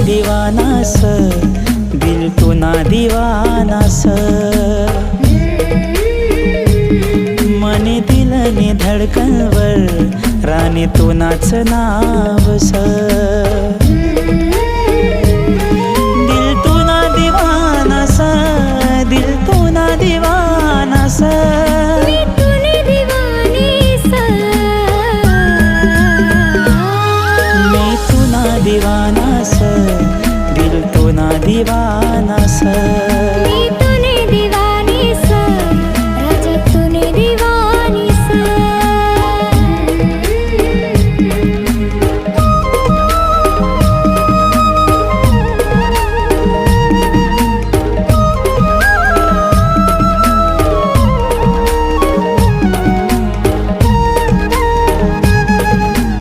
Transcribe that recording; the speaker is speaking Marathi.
दीवानास, दिल तू ना दीवानास. मने दिलने धडकनवर राणी तू नाच नावस. दिल तू ना दीवानास, दिल तू ना दीवानास. दीवानास, दिल तो ना दीवानास.